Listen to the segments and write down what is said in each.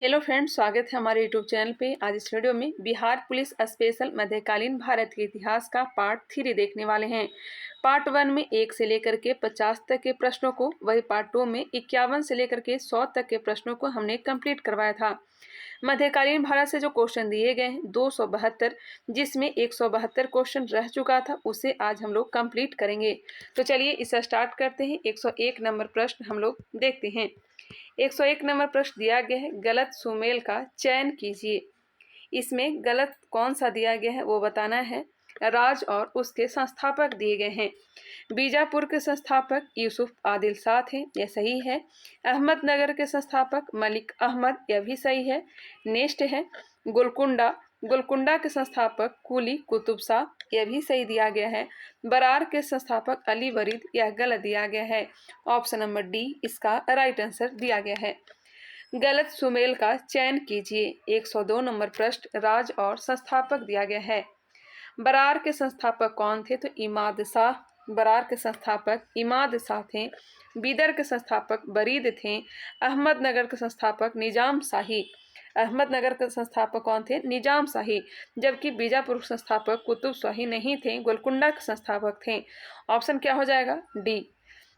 Hello friends, स्वागत है हमारे यूट्यूब चैनल पे। आज इस वीडियो में बिहार पुलिस स्पेशल मध्यकालीन भारत के इतिहास का पार्ट 3 देखने वाले हैं। पार्ट 1 में 1 से लेकर के 50 तक के प्रश्नों को, वही पार्ट 2 में 51 से लेकर के 100 तक के प्रश्नों को हमने कंप्लीट करवाया था। मध्यकालीन भारत से जो क्वेश्चन दिए गए हैं 272, जिसमें 172 क्वेश्चन रह चुका था, उसे आज हम लोग कंप्लीट करेंगे। तो चलिए इसे स्टार्ट करते हैं। 101 नंबर प्रश्न हम लोग देखते हैं। 101 नंबर प्रश्न दिया गया है, गलत सुमेल का चयन कीजिए। इसमें गलत कौन सा दिया गया है वो बताना है। राज और उसके संस्थापक दिए गए हैं। बीजापुर के संस्थापक यूसुफ आदिल शाह थे, यह सही है। अहमदनगर के संस्थापक मलिक अहमद, यह भी सही है। नेक्स्ट है गोलकुंडा के संस्थापक कुली कुतुब शाह, यह भी सही दिया गया है। बरार के संस्थापक अली वरीद, यह गलत दिया गया है। ऑप्शन नंबर डी इसका राइट आंसर दिया गया है। गलत सुमेल का चयन कीजिए। 102 नंबर प्रश्न, राज और संस्थापक दिया गया है। बरार के संस्थापक कौन थे? तो इमाद शाह। बरार के संस्थापक इमाद शाह थे। बीदर के संस्थापक बरीद थे। अहमदनगर के संस्थापक निजाम शाही। अहमदनगर के संस्थापक कौन थे? निजाम शाही। जबकि बीजापुर के संस्थापक कुतुब शाही नहीं थे, गोलकुंडा के संस्थापक थे। ऑप्शन क्या हो जाएगा? डी।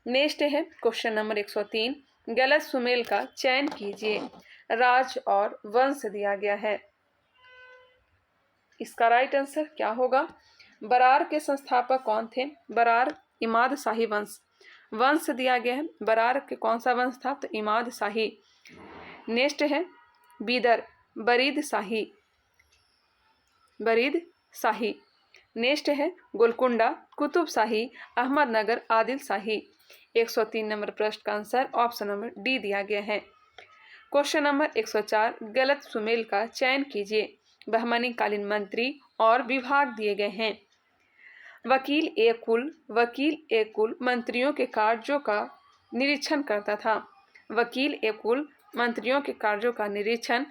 नेक्स्ट है क्वेश्चन नंबर 103, गलत सुमेल का चयन कीजिए। राज और वंश दिया गया है, इसका राइट आंसर क्या होगा? बरार के संस्थापक कौन थे? बरार इमाद शाही वंश। वंश दिया गया है, बरार के कौन सा वंश था? तो इमाद शाही। नेक्स्ट है बीदर बरीद शाही। बरीद शाही। नेक्स्ट है गोलकुंडा कुतुब शाही। अहमदनगर आदिल शाही। 103 नंबर प्रश्न का आंसर ऑप्शन नंबर डी दिया गया है। क्वेश्चन नंबर 104, गलत सुमेल का चयन कीजिए। बहमनी कालीन मंत्री और विभाग दिए गए हैं। वकील ए कुल मंत्रियों के कार्यों का निरीक्षण करता था। वकील ए कुल मंत्रियों के कार्यों का निरीक्षण।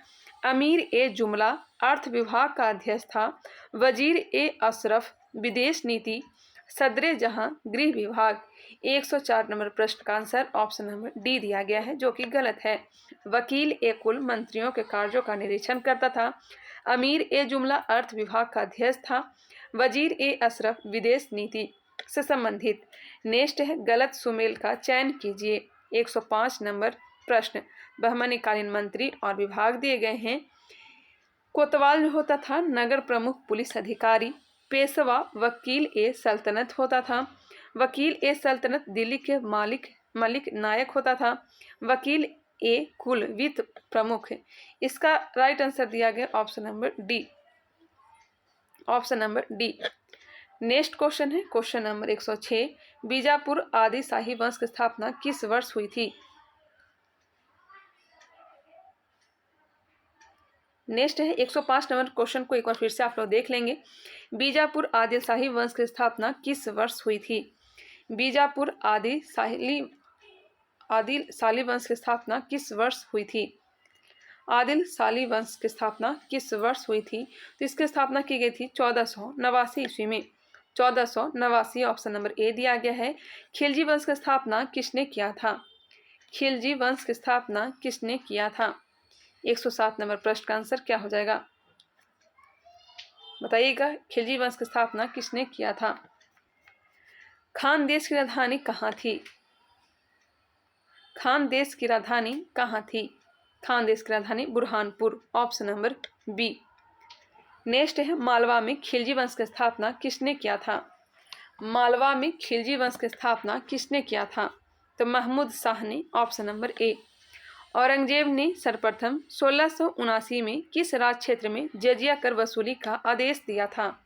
अमीर ए जुमला अर्थ विभाग का अध्यक्ष था। वजीर ए अशरफ विदेश नीति। सदरे जहां गृह विभाग। 104 नंबर प्रश्न का आंसर ऑप्शन नंबर डी दिया गया है, जो कि गलत है। वकील ए कुल मंत्रियों के कार्यों का निरीक्षण करता था। अमीर ए जुमला अर्थ विभाग का अध्यक्ष था। वजीर ए अशरफ विदेश नीति से संबंधित। नेक्स्ट है गलत सुमेल का चयन कीजिए। 105 नंबर प्रश्न, बहमनी कालीन मंत्री और विभाग दिए गए हैं। कोतवाल जो होता था नगर प्रमुख पुलिस अधिकारी। पेशवा वकील ए सल्तनत होता था। वकील ए सल्तनत दिल्ली के मलिक नायक होता था। वकील ए कुल वित्त प्रमुख। इसका राइट आंसर दिया गया option number D. Option number D. Next question है क्वेश्चन नंबर 106, बीजापुर आदि शाही वंश की स्थापना किस वर्ष हुई थी? नेक्स्ट है 105 नंबर क्वेश्चन को एक बार फिर से आप लोग देख लेंगे। बीजापुर आदि शाही वंश की स्थापना किस वर्ष हुई थी? बीजापुर आदि शाही वंश की स्थापना किस वर्ष हुई थी? आदिल शाही वंश की स्थापना किस वर्ष हुई थी? तो इसकी स्थापना की गई थी 1489 ईस्वी में। 1489। ऑप्शन नंबर ए दिया गया है। खिलजी वंश की स्थापना किसने किया था? खिलजी वंश की स्थापना किसने किया था? 107 नंबर प्रश्न का आंसर क्या हो जाएगा? बताइएगा, खिलजी वंश की स्थापना किसने किया था? खानदेश की राजधानी कहाँ थी? खानदेश की राजधानी कहाँ थी? खानदेश की राजधानी Burhanpur. Option number B. Next है मालवा में खिलजी वंश की स्थापना किसने किया था? मालवा में खिलजी वंश की स्थापना किसने किया था? तो महमूद शाह ने। ऑप्शन नंबर ए। औरंगजेब ने सर्वप्रथम 1679 में किस राज क्षेत्र में जजिया कर वसूली का आदेश दिया था?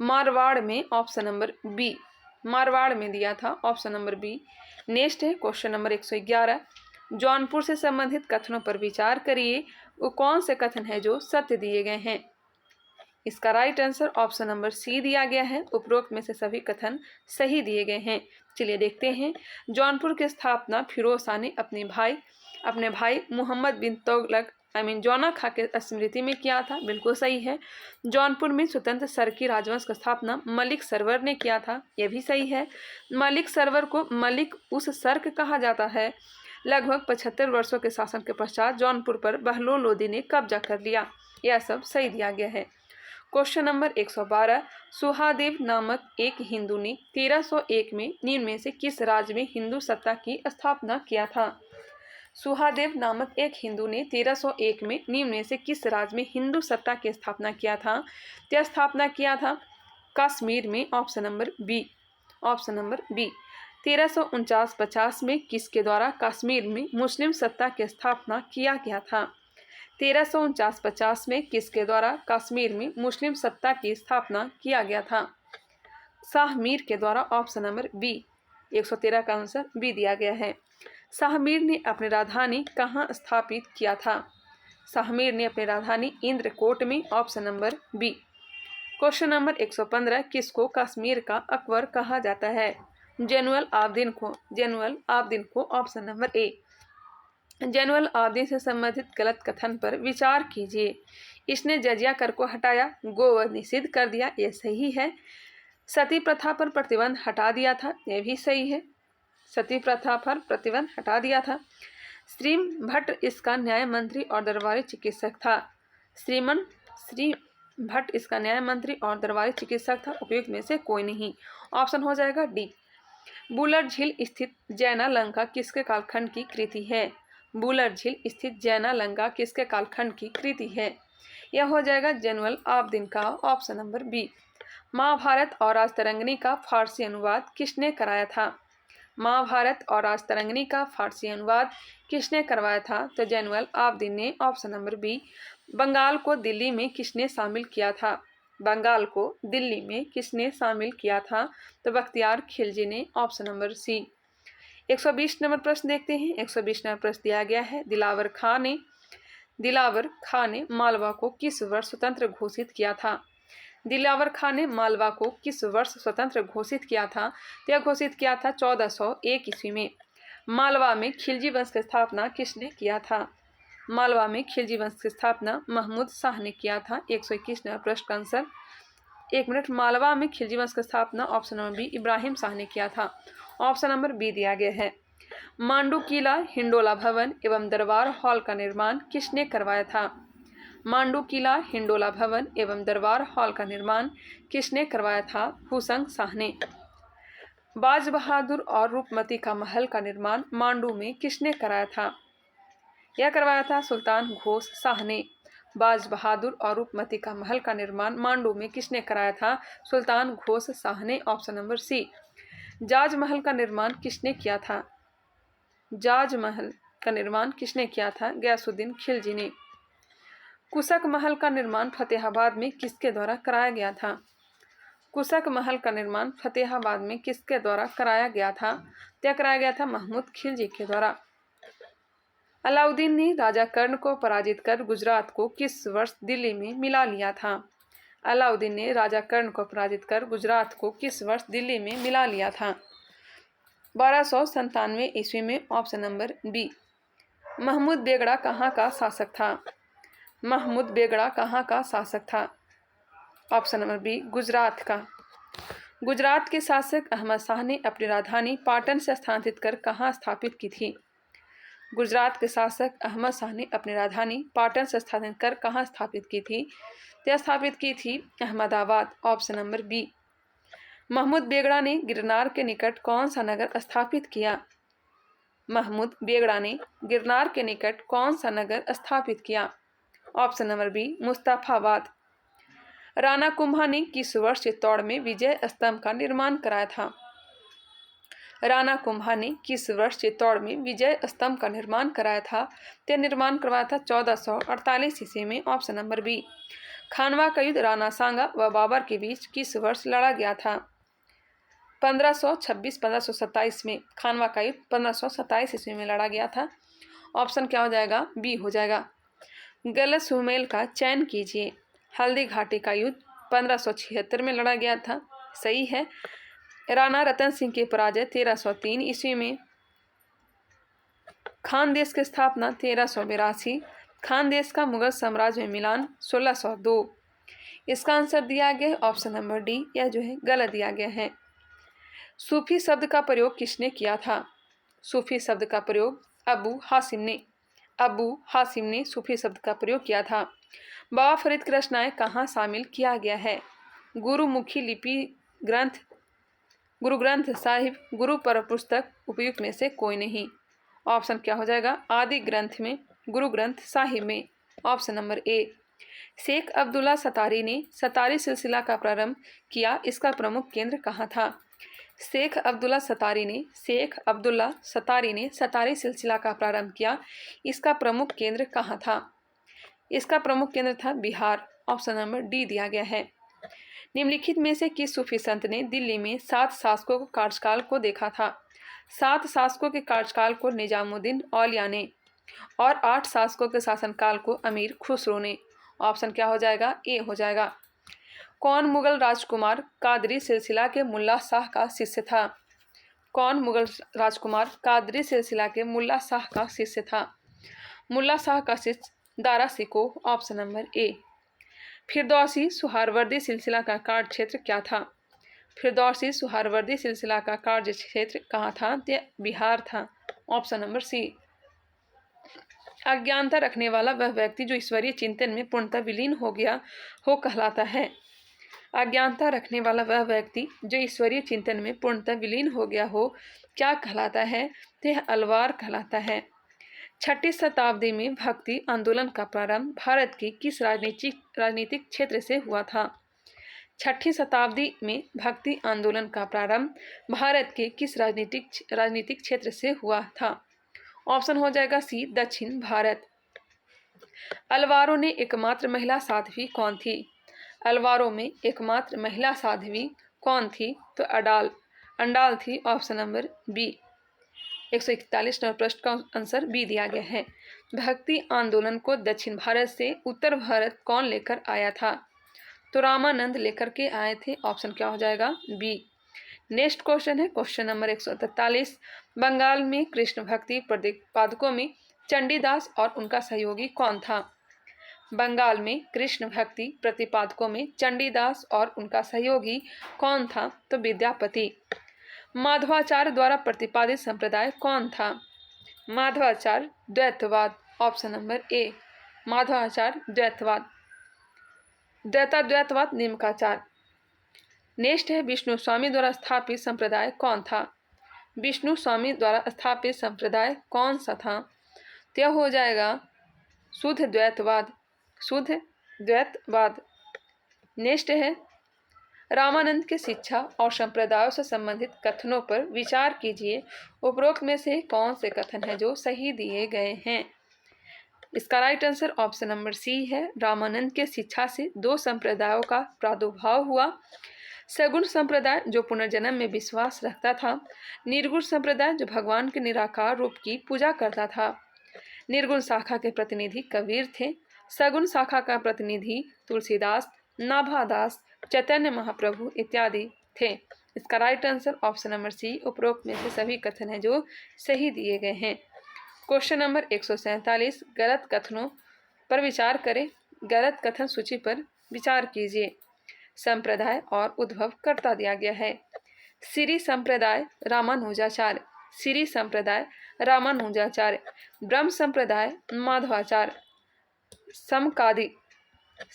मारवाड़ में। Option number B. मारवाड़ में दिया था। Option number B. नेक्स्ट है क्वेश्चन नंबर 111, जौनपुर से संबंधित कथनों पर विचार करिए। वो कौन से कथन है जो सत्य दिए गए हैं? इसका right answer option number C दिया गया है। उपरोक्त में से सभी कथन सही दिए गए हैं। चलिए देखते हैं। जौनपुर की स्थापना फिरोज शाह ने अपने भाई मोहम्मद बिन तुगलक जौना खां के स्मृति में किया था। बिल्कुल सही है। जौनपुर में स्वतंत्र सरकी राजवंश की स्थापना मलिक सरवर ने किया था। यह भी सही है। मलिक सरवर को मलिक उस सर्क कहा जाता है लगभग 75 वर्षों के शासन के पश्चात जौनपुर पर बहलोल लोदी ने कब्जा कर लिया। यह सब सही दिया गया है। क्वेश्चन नंबर 112, सुहादेव नामक एक हिंदू ने 1301 में निम्न में से किस राज्य में हिंदू सत्ता की स्थापना किया था? सुहादेव नामक एक हिंदू ने 1301 में निम्न में से किस राज्य में हिंदू सत्ता की स्थापना किया था? यह स्थापना किया था कश्मीर में। Option number B. Option number B. 1349-50 में किसके द्वारा कश्मीर में मुस्लिम सत्ता की स्थापना किया गया था? 1349-50 में किसके द्वारा कश्मीर में मुस्लिम सत्ता की स्थापना किया गया था? शाह मीर के द्वारा। Option number B. 113 का आंसर बी दिया गया है। शाह मीर ने अपनी राजधानी कहाँ स्थापित किया था? शाह मीर ने अपनी राजधानी इंद्रकोट में। Option number B. Question number 115, किसको कश्मीर का अकबर कहा जाता है? जैनुल आबदीन को। जैनुल आबदीन को। ऑप्शन नंबर ए। जैनुल आबदीन से संबंधित गलत कथन पर विचार कीजिए। इसने जजिया कर को हटाया, गोवध निषिद्ध कर दिया, यह सही है। सती प्रथा पर प्रतिबंध हटा दिया था, यह भी सही है। सती प्रथा पर प्रतिबंध हटा दिया था। श्री भट्ट इसका न्याय मंत्री और दरबारी चिकित्सक था। श्री भट्ट इसका न्याय मंत्री और दरबारी चिकित्सक था। उपयुक्त में से कोई नहीं। ऑप्शन हो जाएगा डी। बुलर झील स्थित जैना लंका किसके कालखंड की कृति है? बुलर झील स्थित जैना लंका किसके कालखंड की कृति है? यह हो जाएगा जैनुल आबदीन का। Option number B. महाभारत और राजतरंगिणी का फारसी अनुवाद किसने कराया था? महाभारत और राजतरंगिणी का फारसी अनुवाद किसने करवाया था? तो जैनुल आबदीन ने। Option number B. बंगाल को दिल्ली में किसने शामिल किया था? बंगाल को दिल्ली में किसने शामिल किया था? तो बख्तियार खिलजी ने। ऑप्शन नंबर सी। 120 नंबर प्रश्न देखते हैं। 120 नंबर प्रश्न दिया गया है, दिलावर खां ने मालवा को किस वर्ष स्वतंत्र घोषित किया था? दिलावर खां ने मालवा को किस वर्ष स्वतंत्र घोषित किया था? यह घोषित किया था 1401 ईस्वी में। मालवा में खिलजी वंश की स्थापना किसने किया था? मालवा में खिलजी वंश की स्थापना महमूद शाह ने किया था। 121 नंबर प्रश्न का आंसर। एक मिनट। मालवा में खिलजी वंश की स्थापना option number B Ibrahim Shah ने किया था। ऑप्शन नंबर बी दिया गया है। मांडू किला, हिंडोला भवन एवं दरबार हॉल का निर्माण किसने करवाया था? मांडू किला, हिंडोला भवन एवं दरबार हॉल का निर्माण किसने करवाया था? हुसंग शाह ने। बाज बहादुर और रूपमती का महल का निर्माण मांडू में किसने कराया था? यह करवाया था सुल्तान घोष शाह ने। बाज बहादुर और रूपमती का महल का निर्माण मांडू में किसने कराया था? सुल्तान घोष शाह ने। Option number C. Jahaz Mahal का निर्माण किसने किया था? जाज महल का निर्माण किसने किया था? गयासुद्दीन खिलजी ने। कुशक महल का निर्माण फतेहाबाद में किसके द्वारा कराया गया था? कुशक महल का निर्माण फतेहाबाद में किसके द्वारा कराया गया था? यह कराया गया था महमूद खिलजी के द्वारा। अलाउद्दीन ने राजा कर्ण को पराजित कर गुजरात को किस वर्ष दिल्ली में मिला लिया था? अलाउद्दीन ने राजा कर्ण को पराजित कर गुजरात को किस वर्ष दिल्ली में मिला लिया था? 1297 ईस्वी में। Option number B. Mahmud Begada कहाँ का शासक था? महमूद बेगड़ा कहाँ का शासक था? ऑप्शन नंबर बी गुजरात का। गुजरात के शासक अहमद शाह ने अपनी राजधानी पाटन से स्थानांतरित कर कहाँ स्थापित की थी? गुजरात के शासक अहमद शाह ने अपनी राजधानी पाटन से स्थानांतरित कर कहाँ स्थापित की थी? यह स्थापित की थी Ahmedabad. Option number B. Mahmud Begada ने गिरनार के निकट कौन सा नगर स्थापित किया? महमूद बेगड़ा ने गिरनार के निकट कौन सा नगर स्थापित किया? Option number B Mustafabad. Rana Kumbha ने किस वर्ष चित्तौड़ में विजय स्तंभ का निर्माण कराया था? राणा कुंभा ने किस वर्ष चित्तौड़ में विजय स्तंभ का निर्माण कराया था? यह निर्माण करवाया था 1448 ईस्वी में। Option number B. खानवा का युद्ध राणा सांगा व बाबर के बीच किस वर्ष लड़ा गया था? 1526-1527 में। खानवा का युद्ध 1527 ईस्वी में लड़ा गया था। ऑप्शन क्या हो जाएगा? बी हो जाएगा। गलत सुमेल का चयन कीजिए। हल्दी घाटी का युद्ध 1576 में लड़ा गया था, सही है। राणा रतन सिंह की पराजय 1303 ईस्वी में। खानदेश की स्थापना 1382। खानदेश का मुगल साम्राज्य में मिलान 1602। इसका आंसर दिया गया है ऑप्शन नंबर डी। यह जो है गलत दिया गया है। सूफी शब्द का प्रयोग किसने किया था? सूफी शब्द का प्रयोग अबू हासिम ने सूफी शब्द का प्रयोग किया था। बाबा फरीद की रचनाएं कहाँ शामिल किया गया है? गुरुमुखी लिपि ग्रंथ, गुरु ग्रंथ साहिब, गुरु पर पुस्तक, उपयुक्त में से कोई नहीं। ऑप्शन क्या हो जाएगा? आदि ग्रंथ में, गुरु ग्रंथ साहिब में। Option number A. Sheikh Abdullah Shattari ने सतारी सिलसिला का प्रारंभ किया, इसका प्रमुख केंद्र कहाँ था? शेख अब्दुल्ला सतारी ने सतारी सिलसिला का प्रारंभ किया, इसका प्रमुख केंद्र कहाँ था? इसका प्रमुख केंद्र था बिहार। ऑप्शन नंबर डी दिया गया है। निम्नलिखित में से किस सूफी संत ने दिल्ली में 7 शासकों के कार्यकाल को देखा था? 7 शासकों के कार्यकाल को निजामुद्दीन औलिया ने और 8 शासकों के शासनकाल को अमीर खुसरो ने। ऑप्शन क्या हो जाएगा? ए हो जाएगा। कौन मुगल राजकुमार कादरी सिलसिला के मुल्ला शाह का शिष्य था? कौन मुगल राजकुमार कादरी सिलसिला के मुल्ला शाह का शिष्य था? मुल्ला शाह का शिष्य Dara Shikoh. Option number A. Firdausi Suhrawardi सिलसिला का कार्य क्षेत्र क्या था? फिरदौसी सुहारवर्दी सिलसिला का कार्य क्षेत्र कहाँ था? यह बिहार था। Option number C. अज्ञानता रखने वाला वह व्यक्ति जो ईश्वरीय चिंतन में पूर्णतः विलीन हो गया हो कहलाता है। अज्ञानता रखने वाला वह व्यक्ति जो ईश्वरीय चिंतन में पूर्णतः विलीन हो गया हो क्या कहलाता है? यह अलवार कहलाता है। 6वीं शताब्दी में भक्ति आंदोलन का प्रारंभ भारत के किस राजनीतिक क्षेत्र से हुआ था? 6वीं शताब्दी में भक्ति आंदोलन का प्रारंभ भारत के किस राजनीतिक क्षेत्र से हुआ था? ऑप्शन हो जाएगा सी, दक्षिण भारत। अलवारों ने एकमात्र महिला साध्वी कौन थी? अलवारों में एकमात्र महिला साध्वी कौन थी? तो अंडाल थी। Option number B. 141 नंबर प्रश्न का आंसर बी दिया गया है। भक्ति आंदोलन को दक्षिण भारत से उत्तर भारत कौन लेकर आया था? तो रामानंद लेकर के आए थे। ऑप्शन क्या हो जाएगा? बी। नेक्स्ट क्वेश्चन है क्वेश्चन नंबर 143। बंगाल में कृष्ण भक्ति प्रतिपादकों में चंडीदास और उनका सहयोगी कौन था? बंगाल में कृष्ण भक्ति प्रतिपादकों में चंडीदास और उनका सहयोगी कौन था? तो विद्यापति। माधवाचार्य द्वारा प्रतिपादित संप्रदाय कौन था? माधवाचार्य द्वैतवाद। Option number A. माधवाचार्य द्वैतवाद। द्वैतवाद निम्काचार्य। नेक्स्ट है विष्णु स्वामी द्वारा स्थापित संप्रदाय कौन था? विष्णु स्वामी द्वारा स्थापित संप्रदाय कौन सा था? तो यह हो जाएगा शुद्ध द्वैतवाद। नेक्स्ट है रामानंद के शिक्षा और संप्रदायों से संबंधित कथनों पर विचार कीजिए। उपरोक्त में से कौन से कथन हैं जो सही दिए गए हैं? इसका right answer option number C है। रामानंद के शिक्षा से 2 संप्रदायों का प्रादुर्भाव हुआ। सगुण संप्रदाय जो पुनर्जन्म में विश्वास रखता था, निर्गुण संप्रदाय जो भगवान के निराकार रूप की पूजा करता था। निर्गुण शाखा के प्रतिनिधि कबीर थे। सगुण शाखा का प्रतिनिधि तुलसीदास, नाभादास, चैतन्य महाप्रभु इत्यादि थे। इसका right answer option number C. उपरोक्त में से सभी कथन हैं जो सही दिए गए हैं। Question number 147। गलत कथनों पर विचार करें। गलत कथन सूची पर विचार कीजिए। संप्रदाय और उद्भव कर्ता दिया गया है। सिरी संप्रदाय रामानुजाचार्य। सिरी संप्रदाय रामानुजाचार्य। ब्रह्म संप्रदाय माधवाचार्य।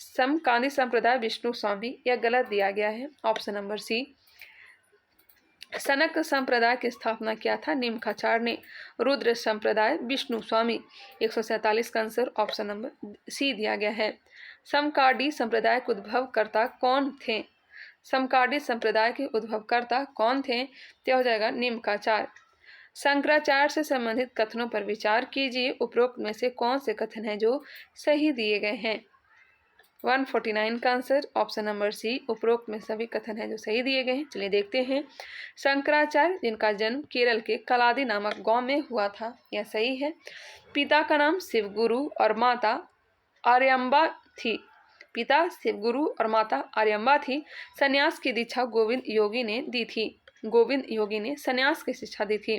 समकादी संप्रदाय विष्णु स्वामी। यह गलत दिया गया है। Option number C. सनक संप्रदाय की स्थापना किया था निम्काचार्य ने। रुद्र संप्रदाय विष्णु स्वामी। 147 का आंसर ऑप्शन नंबर सी दिया गया है। समकादी संप्रदाय के उद्भवकर्ता कौन थे? समकादी संप्रदाय के उद्भवकर्ता कौन थे? तो हो जाएगा निम्काचार्य। शंकराचार्य से संबंधित कथनों पर विचार कीजिए। उपरोक्त में से कौन से कथन हैं जो सही दिए गए हैं? 149 का आंसर ऑप्शन नंबर सी। उपरोक्त में सभी कथन हैं जो सही दिए गए हैं। चलिए देखते हैं। शंकराचार्य जिनका जन्म केरल के कलादी नामक गांव में हुआ था, यह सही है। पिता का नाम शिवगुरु और माता आर्यम्बा थी। पिता शिवगुरु और माता आर्यम्बा थी। संन्यास की दीक्षा गोविंद योगी ने दी थी। गोविंद योगी ने संन्यास की शिक्षा दी थी।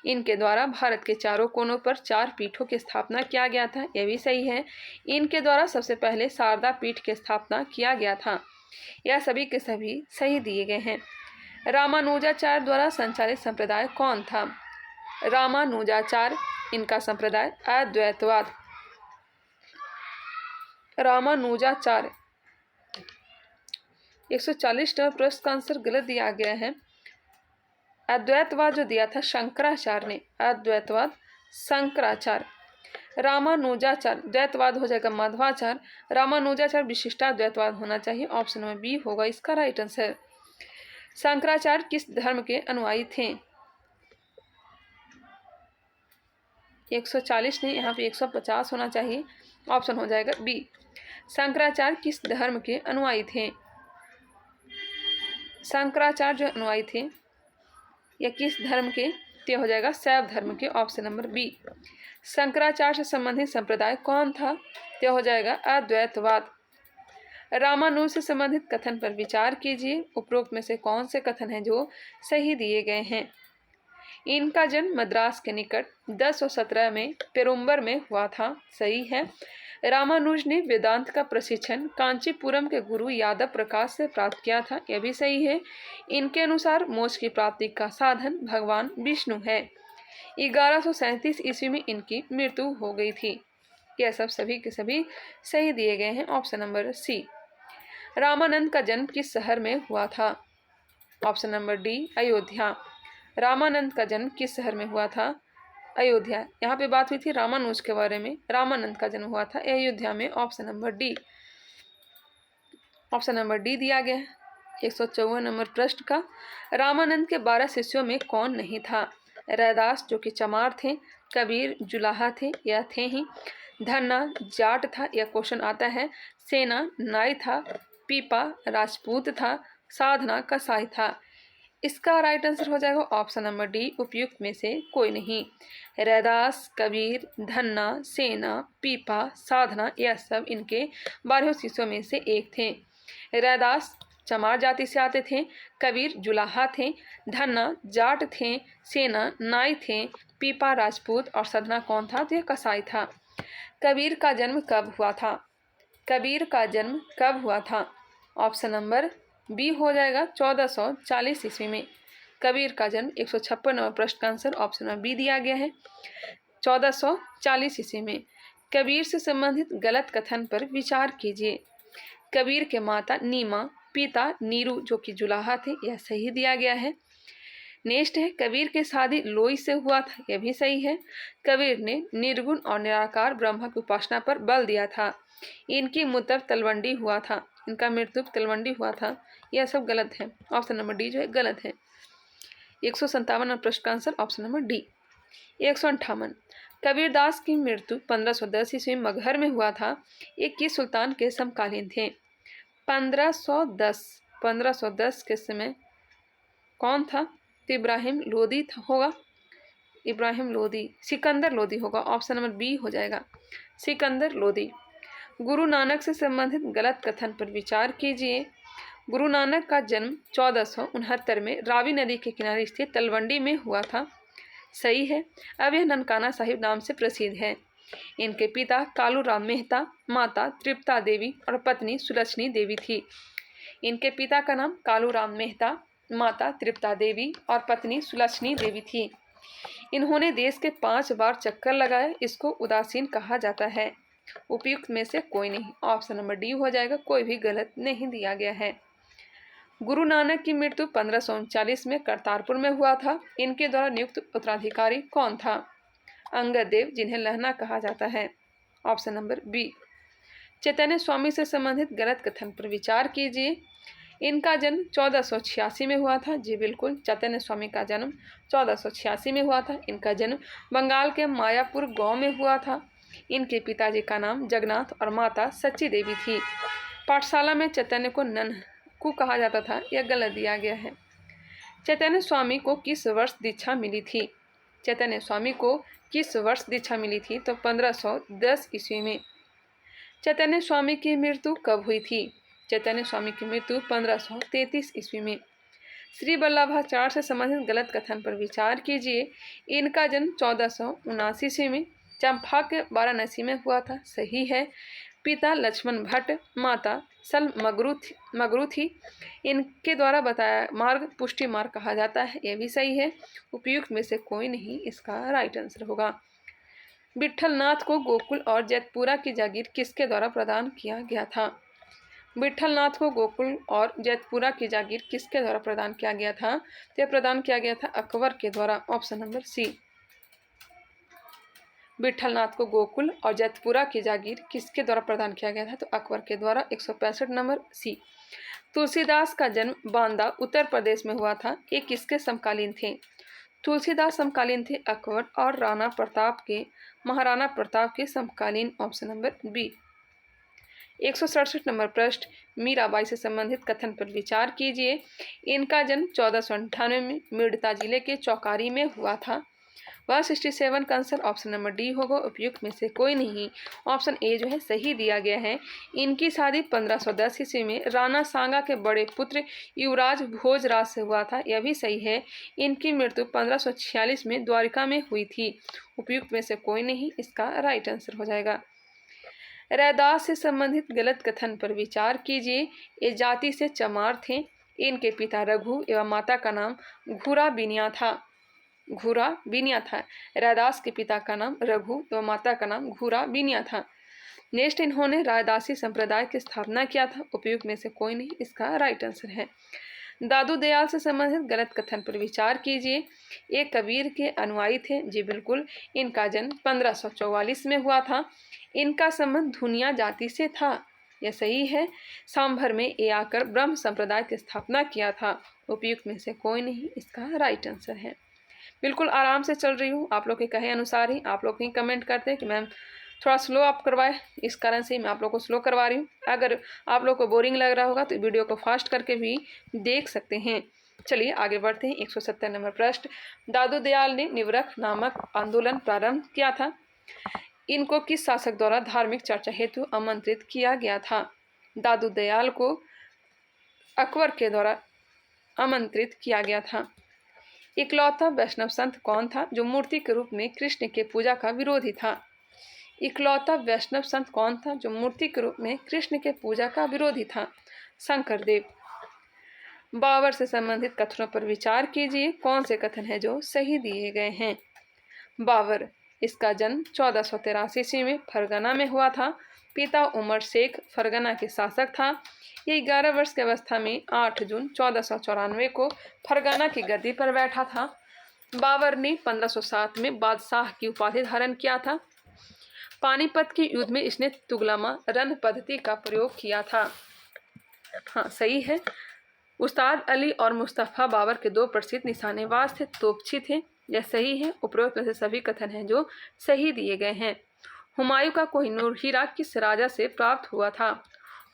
इनके द्वारा भारत के चारों कोनों पर 4 पीठों की स्थापना किया गया था। यह भी सही है। इनके द्वारा सबसे पहले शारदा पीठ की स्थापना किया गया था। यह सभी के सभी सही दिए गए हैं। रामानुजाचार्य द्वारा संचालित संप्रदाय कौन था? रामानुजाचार्य इनका संप्रदाय अद्वैतवाद। रामानुजाचार्य। 140 नंबर प्रश्न का आंसर गलत दिया गया है। अद्वैतवाद जो दिया था शंकराचार्य ने, अद्वैतवाद शंकराचार्य। रामानुजाचार्य द्वैतवाद हो जाएगा माधवाचार्य। रामानुजाचार्य विशिष्टाद्वैतवाद होना चाहिए, ऑप्शन नंबर बी होगा इसका राइट आंसर। शंकराचार्य किस धर्म के अनुयायी थे? 140 नहीं, यहाँ पे 150 होना चाहिए, ऑप्शन हो जाएगा बी। शंकराचार्य किस धर्म के अनुयायी थे? शंकराचार्य जो अनुयायी थे या किस धर्म के, ते हो जाएगा शैव धर्म के, ऑप्शन नंबर बी। शंकराचार्य से संबंधित संप्रदाय कौन था? ते हो जाएगा अद्वैतवाद। रामानुज से संबंधित कथन पर विचार कीजिए। उपरोक्त में से कौन से कथन हैं जो सही दिए गए हैं? इनका जन्म मद्रास के निकट 1017 में पेरुम्बर में हुआ था, सही है। रामानुज ने वेदांत का प्रशिक्षण कांचीपुरम के गुरु यादव प्रकाश से प्राप्त किया था, यह भी सही है। इनके अनुसार मोक्ष की प्राप्ति का साधन भगवान विष्णु है। 1137 ईस्वी में इनकी मृत्यु हो गई थी। यह सब सभी के सभी सही दिए गए हैं, ऑप्शन नंबर सी। रामानंद का जन्म किस शहर में हुआ था? Option number D Ayodhya. Ramanand का जन्म किस शहर में हुआ था? अयोध्या। यहाँ पे बात हुई थी रामानुज के बारे में, रामानंद का जन्म हुआ था अयोध्या में, option number D. Option number D दिया गया है। 154 नंबर प्रश्न का, रामानंद के 12 शिष्यों में कौन नहीं था? रैदास जो कि चमार थे, कबीर जुलाहा थे या थे ही, धन्ना जाट था, यह क्वेश्चन आता है, सेना नाई था, पीपा राजपूत था, साधना कसाई था। इसका राइट आंसर हो जाएगा ऑप्शन नंबर डी, उपयुक्त में से कोई नहीं। रैदास, कबीर, धन्ना, सेना, पीपा, साधना, यह सब इनके 12 शिष्यों में से एक थे। रैदास चमार जाति से आते थे, कबीर जुलाहा थे, धन्ना जाट थे, सेना नाई थे, पीपा राजपूत और साधना कौन था? तो यह कसाई था। कबीर का जन्म कब हुआ था? कबीर का जन्म कब हुआ था? ऑप्शन नंबर बी हो जाएगा 1440 ईस्वी में। कबीर का जन्म 156 नंबर प्रश्न का आंसर ऑप्शन नंबर बी दिया गया है, 1440 ईस्वी में। कबीर से संबंधित गलत कथन पर विचार कीजिए। कबीर के माता नीमा, पिता नीरू जो कि जुलाहा थे, यह सही दिया गया है। नेक्स्ट है, कबीर की शादी लोई से हुआ था, यह भी सही है। कबीर ने निर्गुण और निराकार ब्रह्म की उपासना पर बल दिया था। इनकी मृत्यु तलवंडी हुआ था, इनका मृत्यु तलवंडी हुआ था, यह सब गलत है। ऑप्शन नंबर डी जो है गलत है। 157 प्रश्न का answer option number D. 158, Kabirdas की मृत्यु 1510 ईस्वी में मगहर में हुआ था। ये किस सुल्तान के समकालीन थे? 1510 के समय कौन था? तो इब्राहिम लोदी होगा, इब्राहिम लोदी, सिकंदर लोदी होगा, ऑप्शन नंबर बी हो जाएगा, सिकंदर लोदी। गुरु नानक से संबंधित गलत कथन पर विचार कीजिए। गुरु नानक का जन्म 1469 में रावी नदी के किनारे स्थित तलवंडी में हुआ था, सही है। अब यह ननकाना साहिब नाम से प्रसिद्ध है। इनके पिता कालूराम मेहता, माता तृप्ता देवी और पत्नी सुलक्षणी देवी थी। इनके पिता का नाम कालूराम मेहता, माता तृप्ता देवी और पत्नी सुलक्षणी देवी थी। इन्होंने देश के 5 बार चक्कर लगाए, इसको उदासीन कहा जाता है। उपयुक्त में से कोई नहीं, ऑप्शन नंबर डी हो जाएगा, कोई भी गलत नहीं दिया गया है। गुरु नानक की मृत्यु 1539 में करतारपुर में हुआ था। इनके द्वारा नियुक्त उत्तराधिकारी कौन था? अंगद देव, जिन्हें लहना कहा जाता है, ऑप्शन नंबर बी। चैतन्य स्वामी से संबंधित गलत कथन पर विचार कीजिए। इनका जन्म 1486 में हुआ था, जी बिल्कुल, चैतन्य स्वामी का जन्म 1486 में हुआ था। इनका जन्म बंगाल के मायापुर गांव में हुआ था। इनके पिताजी का नाम जगन्नाथ और माता सच्ची देवी थी। पाठशाला में चैतन्य को नन्हकू कहा जाता था, यह गलत दिया गया है। चैतन्य स्वामी को किस वर्ष दीक्षा मिली थी? चैतन्य स्वामी को किस वर्ष दीक्षा मिली थी? तो 1510 ईस्वी में। चैतन्य स्वामी की मृत्यु कब हुई थी? चैतन्य स्वामी की मृत्यु 1533 ईस्वी में। श्री वल्लभाचार्य से संबंधित गलत कथन पर विचार कीजिए। इनका जन्म 1479 ईस्वी में चंपा के वाराणसी में हुआ था, सही है। पिता लक्ष्मण भट्ट, माता सल मगरू थी। इनके द्वारा बताया मार्ग पुष्टि मार्ग कहा जाता है, यह भी सही है। उपयुक्त में से कोई नहीं, इसका राइट आंसर होगा। विट्ठल नाथ को गोकुल और जैतपुरा की जागीर किसके द्वारा प्रदान किया गया था? विट्ठल नाथ को गोकुल और जैतपुरा की जागीर किसके द्वारा प्रदान किया गया था? तो यह प्रदान किया गया था अकबर के द्वारा। Option number C. Vitthal Nath को गोकुल और जैतपुरा की जागीर किसके द्वारा प्रदान किया गया था? तो अकबर के द्वारा। 165 नंबर सी। तुलसीदास का जन्म बांदा उत्तर प्रदेश में हुआ था। ये किसके समकालीन थे? तुलसीदास समकालीन थे अकबर और महाराणा प्रताप के समकालीन। Option number B. 167 नंबर प्रश्न, मीराबाई से संबंधित कथन पर विचार कीजिए। इनका जन्म 1498 में मेड़ता जिले के चौकारी में हुआ था। 167 का आंसर ऑप्शन नंबर डी होगा, उपयुक्त में से कोई नहीं। ऑप्शन ए जो है सही दिया गया है। इनकी शादी 1510 ईस्वी में राणा सांगा के बड़े पुत्र युवराज भोजराज से हुआ था, यह भी सही है। इनकी मृत्यु 1546 में द्वारिका में हुई थी, उपयुक्त में से कोई नहीं, इसका राइट आंसर हो जाएगा। रैदास से संबंधित गलत कथन पर विचार कीजिए। ये जाति से चमार थे। इनके पिता रघु एवं माता का नाम घूरा बिनिया था। रैदास के पिता का नाम रघु एवं माता का नाम घूरा बिनिया था। नेक्स्ट, इन्होंने रायदासी संप्रदाय की स्थापना किया था, उपयुक्त में से कोई नहीं, इसका राइट आंसर है। दादू दयाल से संबंधित गलत कथन पर विचार कीजिए। ये कबीर के अनुयायी थे। जी बिल्कुल। इनका जन्म 1544 में हुआ था। इनका संबंध धुनिया जाति से था, यह सही है। सांभर में ये आकर ब्रह्म संप्रदाय की स्थापना किया था, उपयुक्त में से कोई नहीं, इसका राइट आंसर है। बिल्कुल आराम से चल रही हूँ, आप लोग के कहे अनुसार ही। आप लोग ही कमेंट करते हैं कि मैम थोड़ा स्लो आप करवाए, इस कारण से मैं आप लोग को स्लो करवा रही हूँ। अगर आप लोग को बोरिंग लग रहा होगा तो वीडियो को फास्ट करके भी देख सकते हैं। चलिए आगे बढ़ते हैं। 170 नंबर प्रश्न, दादू दयाल ने निवरख नामक आंदोलन प्रारंभ किया था। इनको किस शासक द्वारा धार्मिक चर्चा हेतु आमंत्रित किया गया था? दादू दयाल को अकबर के द्वारा आमंत्रित किया गया था। इकलौता वैष्णव संत कौन था जो मूर्ति के रूप में कृष्ण के पूजा का विरोधी था? इकलौता वैष्णव संत कौन था जो मूर्ति के रूप में कृष्ण के पूजा का विरोधी था? शंकरदेव। बाबर से संबंधित कथनों पर विचार कीजिए। कौन से कथन है जो सही दिए गए हैं? बाबर, इसका जन्म 1483 ईस्वी में फरगना में हुआ था। पिता उमर शेख फरगना के शासक था। ये 11 वर्ष की अवस्था में 8 जून 1494 को फरगना की गद्दी पर बैठा था। बाबर ने 1507 में बादशाह की उपाधि धारण किया था। पानीपत के युद्ध में इसने तुगलमा रन पद्धति का प्रयोग किया था। हाँ सही है। उस्ताद अली और मुस्तफ़ा बाबर के 2 प्रसिद्ध निशानेबाज थे, तोपची थे, यह सही है। उपरोक्त में से सभी कथन हैं जो सही दिए गए हैं। हुमायूं का कोहिनूर हीरा किस राजा से प्राप्त हुआ था?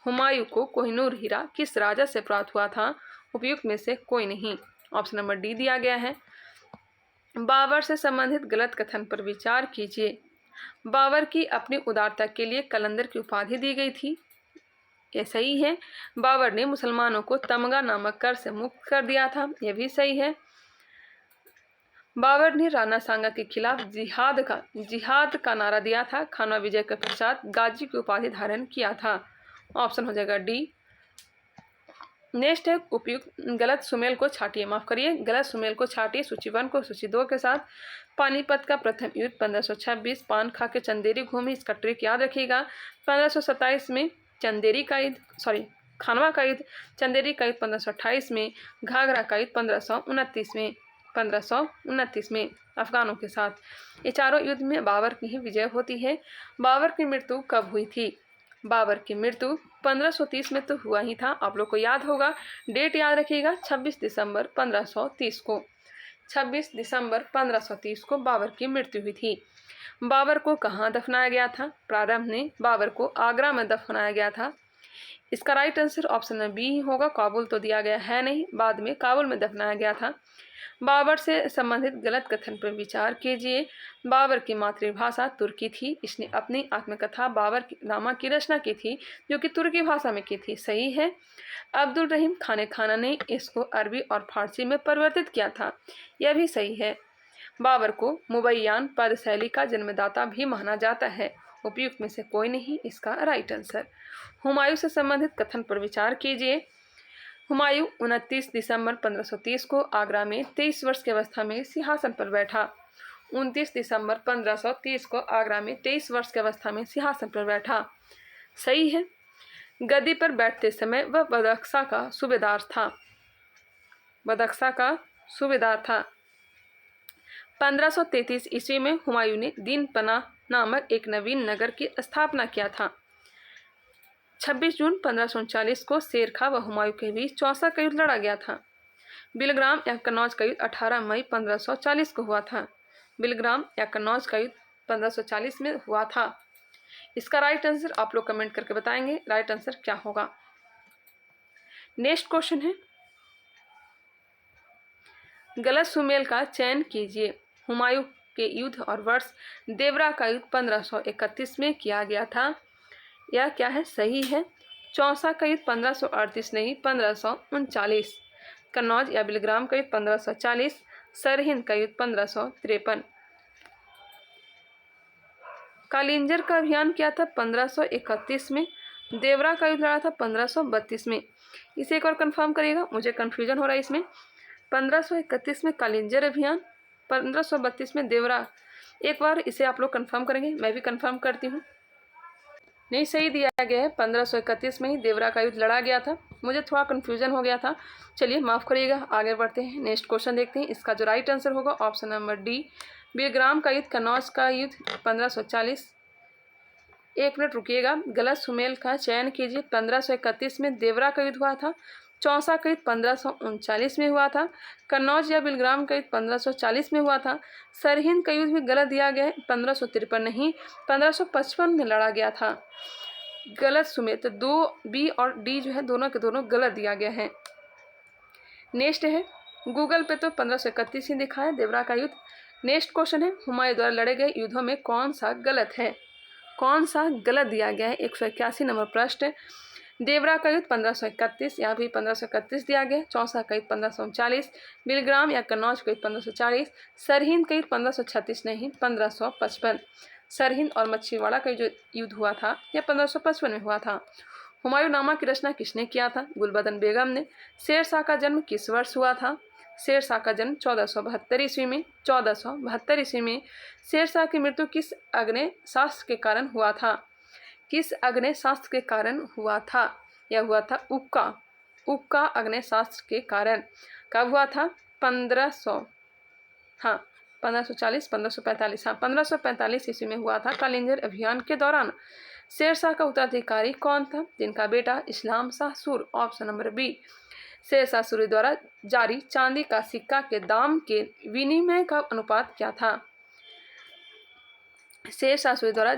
हुमायूं को कोहिनूर हीरा किस राजा से प्राप्त हुआ था? उपयुक्त में से कोई नहीं, ऑप्शन नंबर डी दिया गया है। बाबर से संबंधित गलत कथन पर विचार कीजिए। बाबर की अपनी उदारता के लिए कलंदर की उपाधि दी गई थी, यह सही है। बाबर ने मुसलमानों को तमगा नामक कर से मुक्त कर दिया था, यह भी सही है। बाबर ने राणा सांगा के खिलाफ जिहाद का नारा दिया था। खानवा विजय के पश्चात गाजी की उपाधि धारण किया था, ऑप्शन हो जाएगा डी। नेक्स्ट है उपयुक्त गलत सुमेल को छाटिए, माफ करिए गलत सुमेल को छाटिए सूची 1 को सूची 2 के साथ। पानीपत का प्रथम युद्ध 1526, पान खा के चंदेरी घूमी, इसका ट्रिक याद रखिएगा। 1527 में खानवा का युद्ध, चंदेरी का युद्ध 1528 में, घाघरा का युद्ध 1529 में अफगानों के साथ। ये चारों युद्ध में बाबर की ही विजय होती है। बाबर की मृत्यु कब हुई थी? बाबर की मृत्यु 1530 में तो हुआ ही था, आप लोग को याद होगा। डेट याद रखिएगा, 26 दिसंबर 1530 को। 26 दिसंबर 1530 को बाबर की मृत्यु हुई थी। बाबर को कहाँ दफनाया गया था? प्रारंभ में बाबर को आगरा में दफनाया गया था, इसका राइट आंसर ऑप्शन में बी होगा। काबुल तो दिया गया है नहीं, बाद में काबुल में दफनाया गया था। बाबर से संबंधित गलत कथन पर विचार कीजिए। बाबर की मातृभाषा तुर्की थी। इसने अपनी आत्मकथा बाबर नामा की रचना की थी, जो कि तुर्की भाषा में की थी, सही है। अब्दुल रहीम खाना ने इसको अरबी और फारसी में परिवर्तित किया था, यह भी सही है। बाबर को मुबैयान पद शैली का जन्मदाता भी माना जाता है, उपयुक्त में से कोई नहीं, इसका राइट आंसर। हुमायूं से संबंधित कथन पर विचार कीजिए। हुमायूं 29 दिसंबर 1530 को आगरा में 23 वर्ष की अवस्था में सिंहासन पर बैठा। 29 दिसंबर 1530 को आगरा में 23 वर्ष की अवस्था में सिंहासन पर बैठा। सही है। गद्दी पर बैठते समय वह बदख्शा का सूबेदार था। बदख्शा का सूबेदार था। 1533 ईस्वी में हुमायूं ने दीन पनाह नामक एक नवीन नगर की स्थापना किया था। 26 जून 1539 को शेर खां व हुमायूं के बीच चौसा का युद्ध लड़ा गया था। बिलग्राम या कन्नौज का युद्ध 18 मई 1540 को हुआ था। बिलग्राम या कन्नौज का युद्ध 1540 में हुआ था। इसका राइट आंसर आप लोग कमेंट करके बताएंगे राइट आंसर क्या होगा। नेक्स्ट क्वेश्चन है, गलत सुमेल का चयन कीजिए। हुमायूं के युद्ध और वर्ष देवरा का युद्ध 1531 में किया गया था। यह क्या है? सही है। चौसा का युद्ध 1538 नहीं 1539। कन्नौज या बिलग्राम का युद्ध 1540। सरहिंद का युद्ध 1553। कालिंजर का अभियान किया था 1531 में। देवरा का युद्ध लड़ा था 1532 में। इसे एक और कंफर्म करिएगा, मुझे कंफ्यूजन हो रहा है इसमें। 1531 में कालिंजर अभियान, 1532 में देवरा। एक बार इसे आप लोग कंफर्म करेंगे, मैं भी कंफर्म करती हूँ। नहीं, सही दिया गया है। 1531 में ही देवरा का युद्ध लड़ा गया था। मुझे थोड़ा कंफ्यूजन हो गया था, चलिए माफ़ करिएगा। आगे बढ़ते हैं, नेक्स्ट क्वेश्चन देखते हैं। इसका जो राइट आंसर होगा ऑप्शन नंबर डी, बिलग्राम का युद्ध, कन्नौज का युद्ध 1540। एक मिनट रुकिएगा, गलत सुमेल का चयन कीजिए। 1531 में देवरा का युद्ध हुआ था। चौसा का युद्ध 1539 में हुआ था। कन्नौज या बिलग्राम का युद्ध 1540 में हुआ था। सरहिंद का युद्ध भी गलत दिया गया है, 1553 नहीं 1555 में लड़ा गया था। गलत सुमेल, तो 2 बी और डी जो है दोनों के दोनों गलत दिया गया है। नेक्स्ट है, गूगल पे तो 1531 ही दिखा है देवरा का युद्ध। नेक्स्ट क्वेश्चन है, हुमायूं द्वारा लड़े गए युद्धों में कौन सा गलत है? कौन सा गलत दिया गया है? 181 नंबर प्रश्न। देवरा का युद्ध 1531, यहाँ भी 1531 दिया गया। चौसा का युद्ध 1539। बिलग्राम या कन्नौज का युद्ध 1540। सरहिंद का युद्ध 1536 नहीं 1555। सरहिंद और मच्छीवाड़ा का जो युद्ध हुआ था यह 1555 में हुआ था। हुमायूंनामा की रचना किसने किया था? गुलबदन बेगम ने। शेरशाह का जन्म किस वर्ष हुआ था? शेरशाह का जन्म 1472 ईस्वी में। 1472 ईस्वी में। शेरशाह की मृत्यु किस अग्निशास्त्र के कारण हुआ था? किस अग्निशास्त्र के कारण हुआ था? यह हुआ था उक्का अग्निशास्त्र के कारण। कब हुआ था? 1540 1545 1545 ईस्वी में हुआ था। कालिंजर अभियान के दौरान। शेरशाह का उत्तराधिकारी कौन था? जिनका बेटा Islam Shah Sur. Option number B. Sher Shah Suri द्वारा जारी चांदी का सिक्का के दाम के विनिमय का अनुपात क्या था? शेरशाह सूरी द्वारा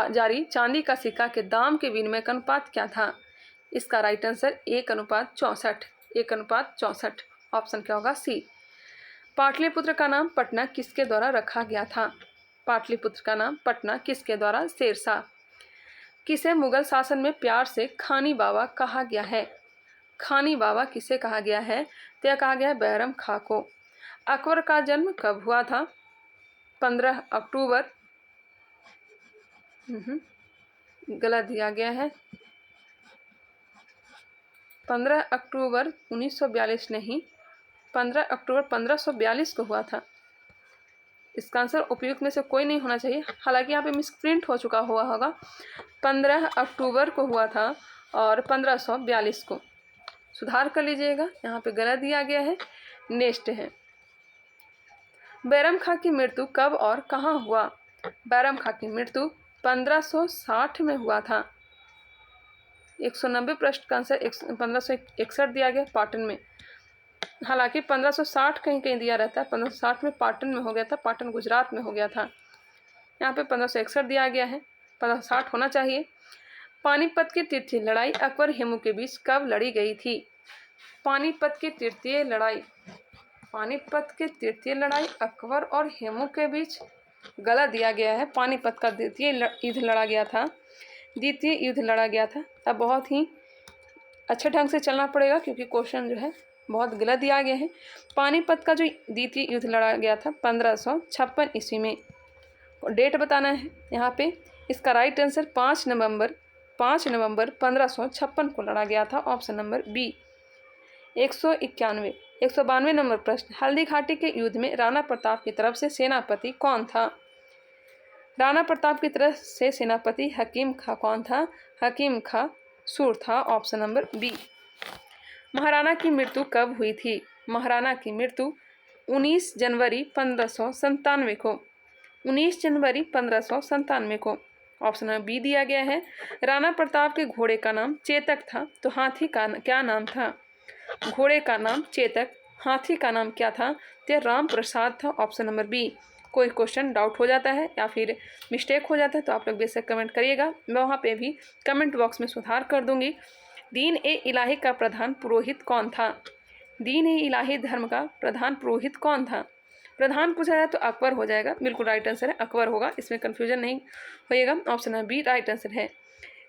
जारी चांदी का सिक्का के दाम के विनिमय का अनुपात क्या था? इसका राइट आंसर 1:64। 1:64। ऑप्शन क्या होगा? सी। पाटलिपुत्र का नाम पटना किसके द्वारा रखा गया था? पाटलिपुत्र का नाम पटना किसके द्वारा? शेरशाह। किसे मुगल शासन में प्यार से खानी बाबा कहा गया है? खानी बाबा किसे कहा गया है? तो यह कहा गया है बैरम खां को। अकबर का जन्म कब हुआ था? 15 अक्टूबर। गलत दिया गया है। 15 अक्टूबर 1942 नहीं 15 अक्टूबर 1542 को हुआ था। इसका आंसर उपयुक्त में से कोई नहीं होना चाहिए, हालांकि यहाँ पे मिसप्रिंट हो चुका हुआ होगा। 15 अक्टूबर को हुआ था और 1542 को सुधार कर लीजिएगा, यहाँ पे गलत दिया गया है। नेक्स्ट है, बैरम खां की मृत्यु कब और कहाँ हुआ? बैरम खां की मृत्यु 1560 में हुआ था। 190 प्रश्न का आंसर 1561 दिया गया पाटन में। हालांकि 1560 कहीं कहीं दिया रहता है, 1560 में पाटन में हो गया था, पाटन गुजरात में हो गया था। यहाँ पे 1561 दिया गया है, 1560 होना चाहिए। पानीपत की तृतीय लड़ाई अकबर हेमू के बीच कब लड़ी गई थी? पानीपत की तृतीय लड़ाई अकबर और हेमू के बीच गलत दिया गया है। पानीपत का द्वितीय युद्ध लड़ा गया था। अब बहुत ही अच्छे ढंग से चलना पड़ेगा क्योंकि क्वेश्चन जो है बहुत गलत दिया गया है। पानीपत का जो द्वितीय युद्ध लड़ा गया था 1556 ईस्वी में। डेट बताना है यहाँ पे। इसका राइट आंसर 5 नवंबर 1556 को लड़ा गया था। Option number B. 191 192 नंबर प्रश्न, हल्दी घाटी के युद्ध में राणा प्रताप की तरफ से सेनापति कौन था? राणा प्रताप की तरफ से सेनापति हकीम खां कौन था? हकीम खां सूर था। Option number B. महाराणा की मृत्यु कब हुई थी? महाराणा की मृत्यु 19 जनवरी 1597 को 19 जनवरी 1597 को। ऑप्शन नंबर बी दिया गया है। राणा प्रताप के घोड़े का नाम चेतक था, तो हाथी का क्या नाम था? घोड़े का नाम चेतक, हाथी का नाम क्या था? तो राम प्रसाद था। Option number B. कोई क्वेश्चन डाउट हो जाता है या फिर मिस्टेक हो जाता है तो आप लोग बेशक कमेंट करिएगा, मैं वहाँ पे भी कमेंट बॉक्स में सुधार कर दूंगी। दीन ए इलाही का प्रधान पुरोहित कौन था? दीन ए इलाही धर्म का प्रधान पुरोहित कौन था? प्रधान पूछा जाए तो अकबर हो जाएगा, बिल्कुल राइट आंसर है, अकबर होगा, इसमें कन्फ्यूजन नहीं होएगा। Option number B right answer है।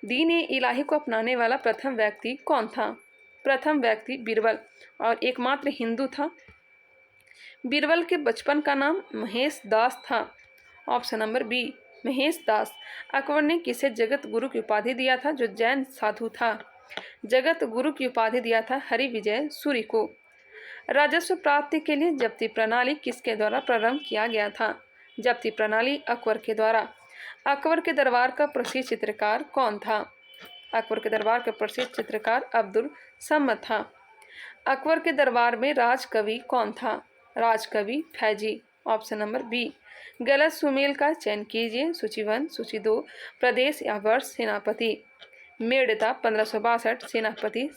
दीन ए इलाही को अपनाने वाला प्रथम व्यक्ति कौन था? प्रथम व्यक्ति बीरबल, और एकमात्र हिंदू था। बीरबल के बचपन का नाम महेश दास था। ऑप्शन नंबर बी महेश दास। अकबर ने किसे जगत गुरु की उपाधि दिया था जो जैन साधु था? जगत गुरु की उपाधि दिया था हरिविजय सूरी को। राजस्व प्राप्ति के लिए जब्ती प्रणाली किसके द्वारा प्रारंभ किया गया था? जब्ती प्रणाली अकबर के द्वारा। अकबर के दरबार का प्रसिद्ध चित्रकार कौन था? अकबर के दरबार का प्रसिद्ध चित्रकार अब्दुल सम्मद था। अकबर के दरबार में राजकवि कौन था? राजकवि फैजी। Option number B. गलत सुमेल का चयन कीजिए। सूची 1, सूची 2, प्रदेश या वर्ष। सेनापति मेड़ता 1562, सेनापति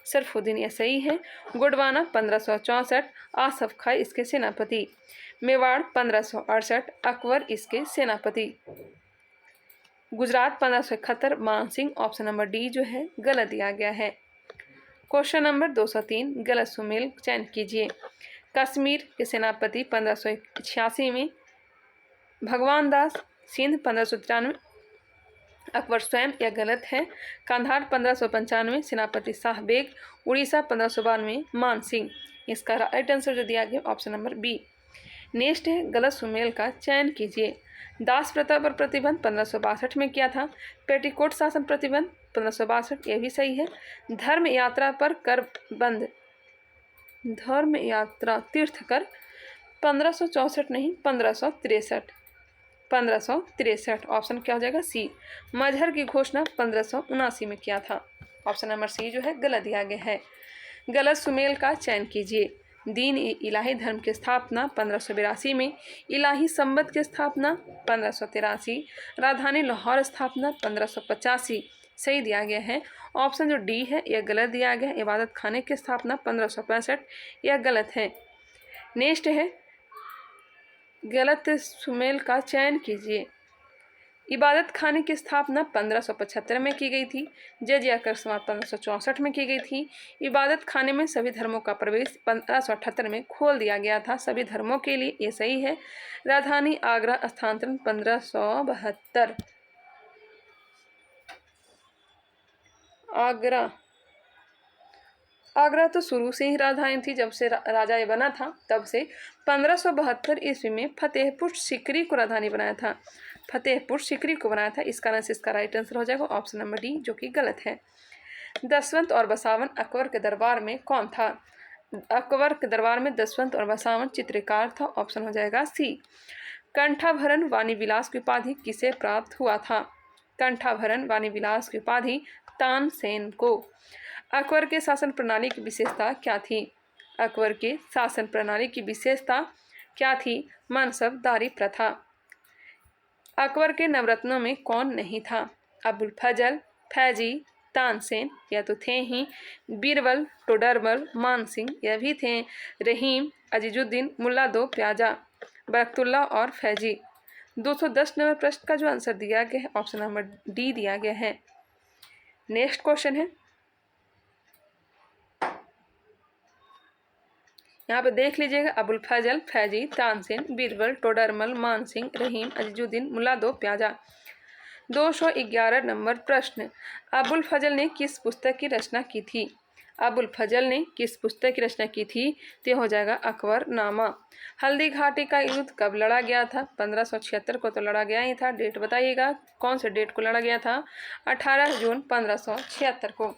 सरफुद्दीन यह सही है। गोडवाना 1564, आसफ खां इसके सेनापति। मेवाड़ 1568, अकबर इसके सेनापति। गुजरात 1571, मान सिंह। ऑप्शन नंबर डी जो है गलत दिया गया है। क्वेश्चन नंबर 203, गलत सुमेल चयन कीजिए। कश्मीर के सेनापति 1586 में, भगवान दास। सिंध 1593, अकबर स्वयं, यह गलत है। कांधार 1595, सेनापति शाह बेग। उड़ीसा 1592, मान सिंह। इसका राइट आंसर जो दिया गया ऑप्शन नंबर बी। नेक्स्ट है गलत सुमेल का चयन कीजिए। दास प्रथा पर प्रतिबंध 1562 में किया था। पेटीकोट शासन प्रतिबंध 1562, यह भी सही है। धर्म यात्रा पर कर बंद, धर्म यात्रा तीर्थ कर 1564 नहीं 1563। ऑप्शन क्या हो जाएगा? सी। मजहर की घोषणा 1579 में किया था। ऑप्शन नंबर सी जो है गलत दिया गया है। गलत सुमेल का चयन कीजिए। दीन इलाही धर्म की स्थापना 1582 में, इलाही संबत की स्थापना 1583, राजधानी लाहौर स्थापना 1585 सही दिया गया है। ऑप्शन जो डी है यह गलत दिया गया है। इबादत खाने की स्थापना 1565, यह गलत है। नेक्स्ट है गलत सुमेल का चयन कीजिए। इबादत खाने की स्थापना 1575 में की गई थी। जजिया कर समाप्त 1564 में की गई थी। इबादत खाने में सभी धर्मों का प्रवेश 1578 में खोल दिया गया था सभी धर्मों के लिए, ये सही है। राजधानी आगरा स्थानांतरण 1572। आगरा तो शुरू से ही राजधानी थी, जब से राजा ये बना था तब से। 1572 ईस्वी में फतेहपुर सीकरी को राजधानी बनाया था। फतेहपुर सीकरी को बनाया था। इसका आंसर इसका राइट आंसर हो जाएगा ऑप्शन नंबर डी जो कि गलत है। दसवंत और बसावन अकबर के दरबार में कौन था? अकबर के दरबार में दसवंत और बसावन चित्रकार था। ऑप्शन हो जाएगा सी। कंठाभरण वाणी विलास की उपाधि किसे प्राप्त हुआ था? कंठाभरण वाणी विलास की उपाधि तानसेन को। अकबर के शासन प्रणाली की विशेषता क्या थी? अकबर के शासन प्रणाली की विशेषता क्या थी? मनसबदारी प्रथा। अकबर के नवरत्नों में कौन नहीं था? अबुल फजल, फैजी, तानसेन या तो थे ही। बीरबल, टोडरमल, मान सिंह यह भी थे। रहीम, अजीजुद्दीन, मुल्ला दो प्याजा, बरकतुल्ला और फैजी। 210 नंबर प्रश्न का जो आंसर दिया गया है ऑप्शन नंबर डी दिया गया है। नेक्स्ट क्वेश्चन है, यहाँ पे देख लीजिएगा। अबुल फजल, फैजी, तानसेन, बीरबल, टोडरमल, मान सिंह, रहीम, अजीजुद्दीन, मुल्ला दो प्याजा। 211 नंबर प्रश्न, अबुल फजल ने किस पुस्तक की रचना की थी? अबुल फजल ने किस पुस्तक की रचना की थी? तो यह हो जाएगा अकबरनामा। हल्दी घाटी का युद्ध कब लड़ा गया था? 1576 को तो लड़ा गया ही था। डेट बताइएगा, कौन से डेट को लड़ा गया था? 18 जून 1576 को।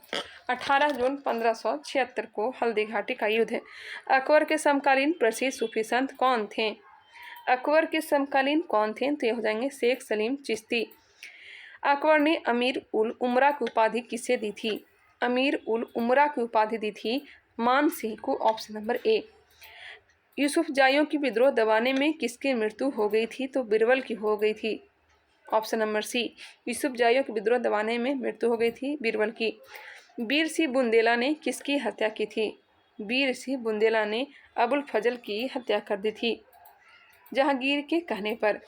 18 जून 1576 को हल्दी घाटी का युद्ध है। अकबर के समकालीन प्रसिद्ध सूफी संत कौन थे? अकबर के समकालीन कौन थे? तो ये हो जाएंगे शेख सलीम चिश्ती। अकबर ने अमीर उल उमरा की उपाधि किसे दी थी? अमीर उल उमरा की उपाधि दी थी मान सिंह को। ऑप्शन नंबर ए। यूसुफजाइयों की विद्रोह दबाने में किसकी मृत्यु हो गई थी? तो बिरबल की हो गई थी। ऑप्शन नंबर सी। यूसुफजाइयों की विद्रोह दबाने में मृत्यु हो गई थी बिरबल की। बीर सिंह बुंदेला ने किसकी हत्या की थी? बीर सिंह बुंदेला ने अबुल फजल की हत्या कर दी थी जहांगीर के कहने पर।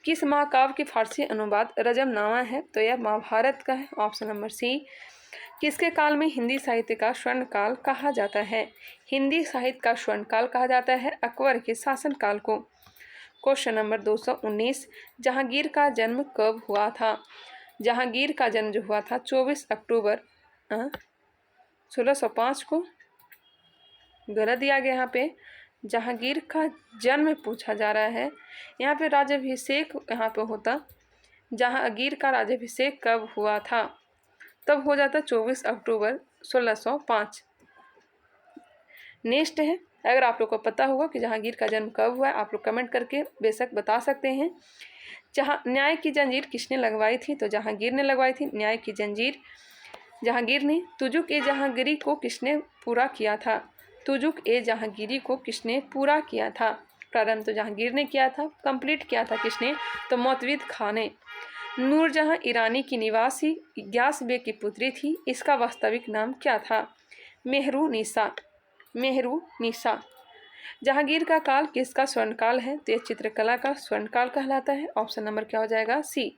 किस महाकाव्य के फारसी अनुवाद रजमनामा है? तो यह महाभारत का है। Option number C. किसके काल में हिंदी साहित्य का स्वर्ण काल कहा जाता है? हिंदी साहित्य का स्वर्ण काल कहा जाता है अकबर के शासन काल को। क्वेश्चन नंबर 219, जहांगीर का जन्म कब हुआ था? जहांगीर का जन्म जो हुआ था 24 अक्टूबर 1605 को। गलत दिया गया यहाँ पे। जहांगीर का जन्म पूछा जा रहा है, यहाँ पे राज्याभिषेक यहाँ पे होता। जहांगीर का राज्याभिषेक कब हुआ था? तब हो जाता 24 अक्टूबर 1605। नेक्स्ट है, अगर आप लोग को पता होगा कि जहांगीर का जन्म कब हुआ है, आप लोग कमेंट करके बेशक बता सकते हैं। न्याय की जंजीर किसने लगवाई थी? तो जहांगीर ने लगवाई थी न्याय की जंजीर, जहांगीर ने। तुजुक ए जहांगीरी को किसने पूरा किया था? तुजुक ए जहांगीरी को किसने पूरा किया था? प्रारंभ तो जहांगीर ने किया था, कंप्लीट किया था किसने? तो मोतविद खां ने। नूरजहां ईरानी की निवासी ग्यास बेग की पुत्री थी, इसका वास्तविक नाम क्या था? मेहरुनिसा। मेहरुनिसा। जहांगीर का काल किसका स्वर्णकाल है? तो यह चित्रकला का स्वर्णकाल कहलाता है। ऑप्शन नंबर क्या हो जाएगा? सी।